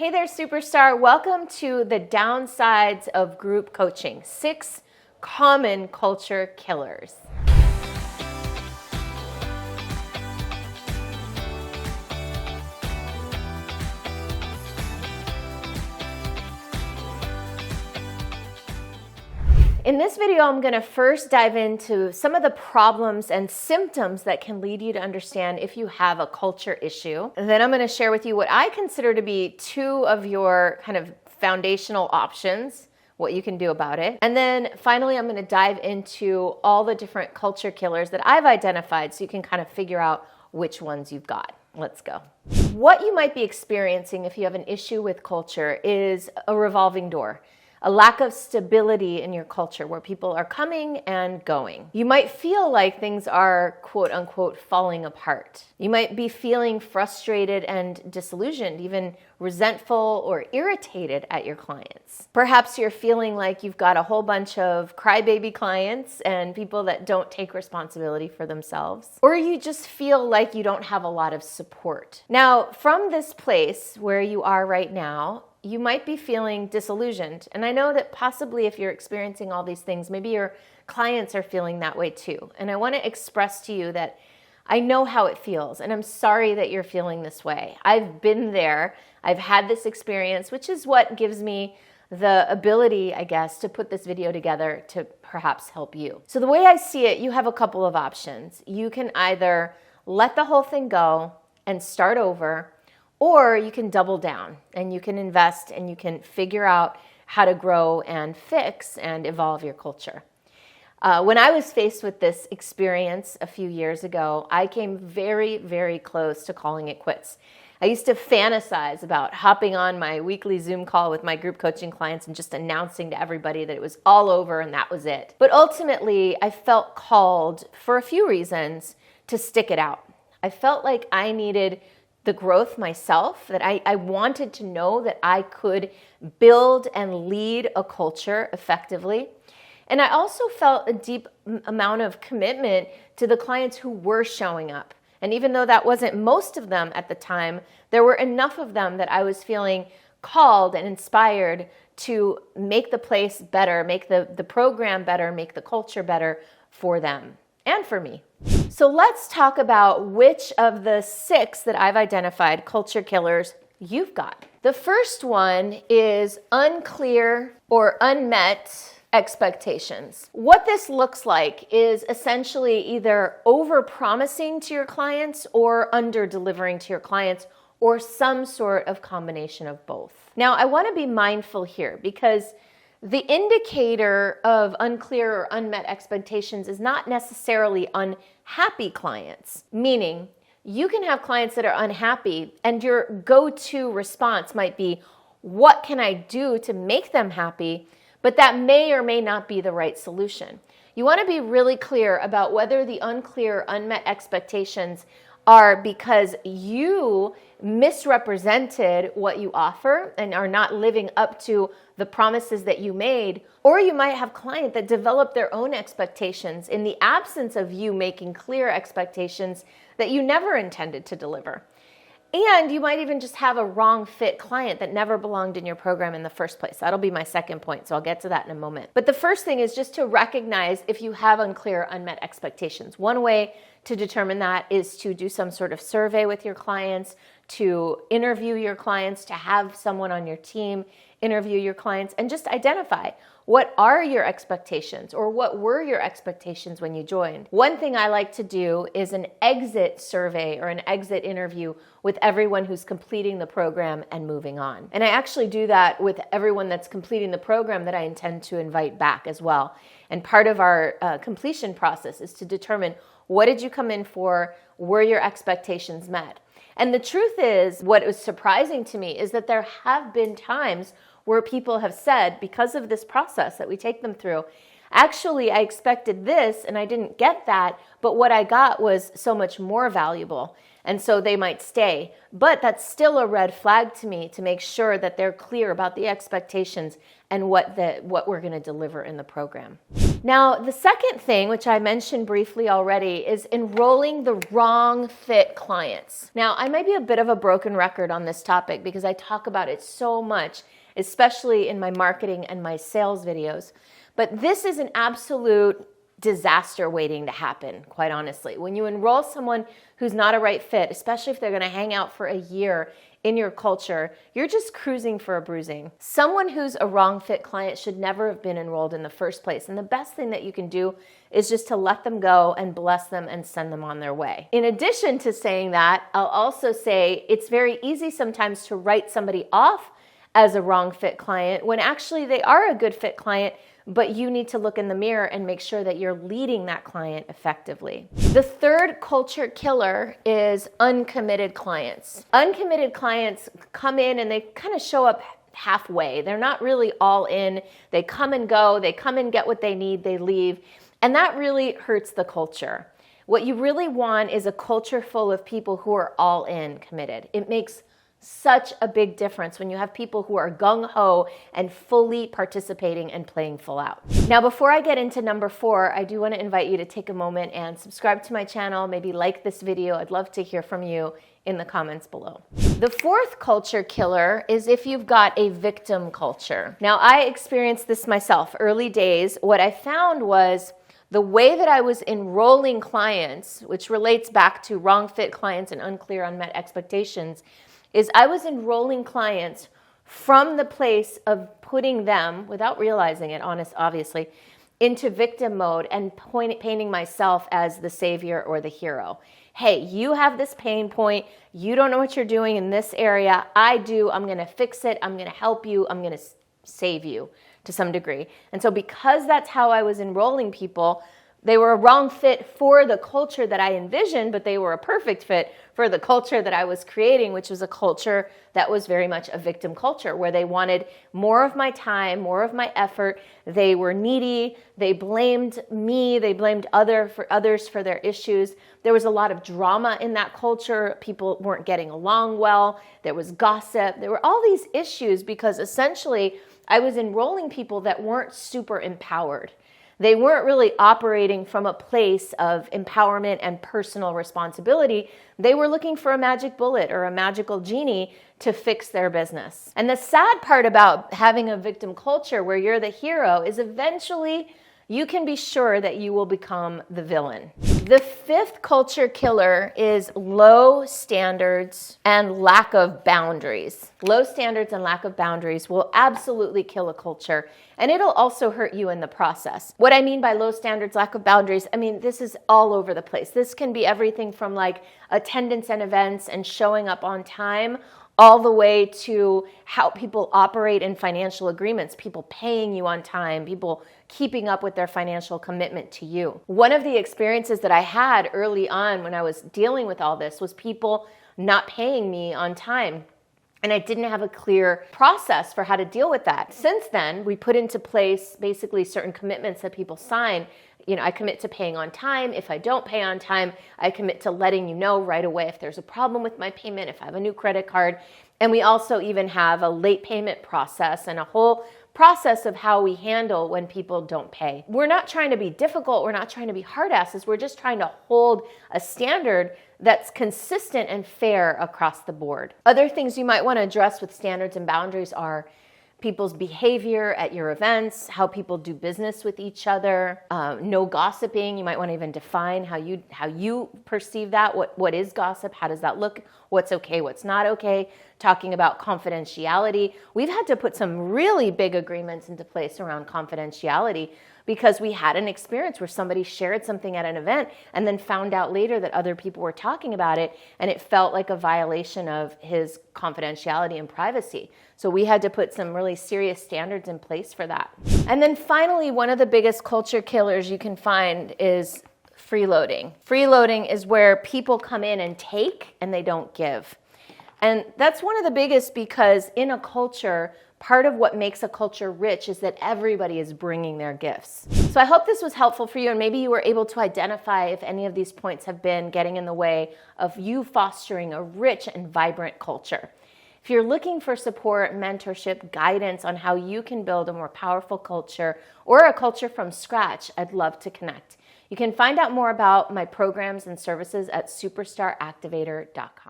Hey there, superstar. Welcome to the downsides of group coaching. 6 common culture killers. In this video, I'm going to first dive into some of the problems and symptoms that can lead you to understand if you have a culture issue. And then I'm going to share with you what I consider to be 2 of your kind of foundational options, what you can do about it. And then finally, I'm going to dive into all the different culture killers that I've identified so you can kind of figure out which ones you've got. Let's go. What you might be experiencing if you have an issue with culture is a revolving door. A lack of stability in your culture where people are coming and going. You might feel like things are quote unquote falling apart. You might be feeling frustrated and disillusioned, even resentful or irritated at your clients. Perhaps you're feeling like you've got a whole bunch of crybaby clients and people that don't take responsibility for themselves. Or you just feel like you don't have a lot of support. Now, from this place where you are right now, you might be feeling disillusioned. And I know that possibly if you're experiencing all these things, maybe your clients are feeling that way too. And I want to express to you that I know how it feels, and I'm sorry that you're feeling this way. I've been there. I've had this experience, which is what gives me the ability, I guess, to put this video together to perhaps help you. So the way I see it, you have a couple of options. You can either let the whole thing go and start over, or you can double down and you can invest and you can figure out how to grow and fix and evolve your culture. When I was faced with this experience a few years ago, I came very, very close to calling it quits. I used to fantasize about hopping on my weekly Zoom call with my group coaching clients and just announcing to everybody that it was all over and that was it. But ultimately, I felt called, for a few reasons, to stick it out. I felt like I needed the growth myself, that I wanted to know that I could build and lead a culture effectively. And I also felt a deep amount of commitment to the clients who were showing up. And even though that wasn't most of them at the time, there were enough of them that I was feeling called and inspired to make the place better, make the program better, make the culture better for them and for me. So let's talk about which of the 6 that I've identified culture killers you've got. The first one is unclear or unmet expectations. What this looks like is essentially either over-promising to your clients or under-delivering to your clients, or some sort of combination of both. Now, I want to be mindful here because the indicator of unclear or unmet expectations is not necessarily unhappy clients, meaning you can have clients that are unhappy and your go-to response might be, what can I do to make them happy? But that may or may not be the right solution. You want to be really clear about whether the unclear, unmet expectations are because you misrepresented what you offer and are not living up to the promises that you made, or you might have clients that develop their own expectations in the absence of you making clear expectations that you never intended to deliver. And you might even just have a wrong fit client that never belonged in your program in the first place. That'll be my second point, so I'll get to that in a moment. But the first thing is just to recognize if you have unclear, unmet expectations. One way to determine that is to do some sort of survey with your clients, to interview your clients, to have someone on your team interview your clients, and just identify what are your expectations or what were your expectations when you joined. One thing I like to do is an exit survey or an exit interview with everyone who's completing the program and moving on. And I actually do that with everyone that's completing the program that I intend to invite back as well. And part of our completion process is to determine, what did you come in for? Were your expectations met? And the truth is, what was surprising to me is that there have been times where people have said, because of this process that we take them through, Actually, I expected this and I didn't get that, but what I got was so much more valuable. And so they might stay. But that's still a red flag to me to make sure that they're clear about the expectations and what we're going to deliver in the program. Now, the second thing, which I mentioned briefly already, is enrolling the wrong fit clients. Now, I might be a bit of a broken record on this topic because I talk about it so much, especially in my marketing and my sales videos. But this is an absolute disaster waiting to happen, quite honestly. When you enroll someone who's not a right fit, especially if they're going to hang out for a year in your culture, you're just cruising for a bruising. Someone who's a wrong fit client should never have been enrolled in the first place. And the best thing that you can do is just to let them go and bless them and send them on their way. In addition to saying that, I'll also say it's very easy sometimes to write somebody off as a wrong fit client when actually they are a good fit client, but you need to look in the mirror and make sure that you're leading that client effectively. The third culture killer is uncommitted clients. Uncommitted clients come in and they kind of show up halfway. They're not really all in. They come and go. They come and get what they need. They leave. And that really hurts the culture. What you really want is a culture full of people who are all in, committed. It makes such a big difference when you have people who are gung-ho and fully participating and playing full out. Now, before I get into number 4, I do want to invite you to take a moment and subscribe to my channel, maybe like this video. I'd love to hear from you in the comments below. The fourth culture killer is if you've got a victim culture. Now, I experienced this myself early days. What I found was the way that I was enrolling clients, which relates back to wrong fit clients and unclear unmet expectations, is I was enrolling clients from the place of putting them, without realizing it, obviously, into victim mode and painting myself as the savior or the hero. Hey, you have this pain point. You don't know what you're doing in this area. I do. I'm going to fix it. I'm going to help you. I'm going to save you to some degree. And so because that's how I was enrolling people, they were a wrong fit for the culture that I envisioned, but they were a perfect fit for the culture that I was creating, which was a culture that was very much a victim culture, where they wanted more of my time, more of my effort. They were needy. They blamed me. They blamed others for their issues. There was a lot of drama in that culture. People weren't getting along well. There was gossip. There were all these issues because essentially I was enrolling people that weren't super empowered. They weren't really operating from a place of empowerment and personal responsibility. They were looking for a magic bullet or a magical genie to fix their business. And the sad part about having a victim culture where you're the hero is eventually you can be sure that you will become the villain. The fifth culture killer is low standards and lack of boundaries. Low standards and lack of boundaries will absolutely kill a culture, and it'll also hurt you in the process. What I mean by low standards, lack of boundaries, I mean, this is all over the place. This can be everything from like attendance and events and showing up on time, all the way to how people operate in financial agreements, people paying you on time, people keeping up with their financial commitment to you. One of the experiences that I had early on when I was dealing with all this was people not paying me on time. And I didn't have a clear process for how to deal with that. Since then, we put into place basically certain commitments that people sign. You know, I commit to paying on time. If I don't pay on time, I commit to letting you know right away if there's a problem with my payment, if I have a new credit card. And we also even have a late payment process and a whole process of how we handle when people don't pay. We're not trying to be difficult. We're not trying to be hard asses. We're just trying to hold a standard that's consistent and fair across the board. Other things you might want to address with standards and boundaries are people's behavior at your events, how people do business with each other, no gossiping. You might want to even define how you perceive that. What is gossip? How does that look? What's okay? What's not okay? Talking about confidentiality. We've had to put some really big agreements into place around confidentiality because we had an experience where somebody shared something at an event and then found out later that other people were talking about it, and it felt like a violation of his confidentiality and privacy. So we had to put some really serious standards in place for that. And then finally, one of the biggest culture killers you can find is freeloading. Freeloading is where people come in and take and they don't give. And that's one of the biggest because in a culture, part of what makes a culture rich is that everybody is bringing their gifts. So I hope this was helpful for you, and maybe you were able to identify if any of these points have been getting in the way of you fostering a rich and vibrant culture. If you're looking for support, mentorship, guidance on how you can build a more powerful culture or a culture from scratch, I'd love to connect. You can find out more about my programs and services at superstaractivator.com.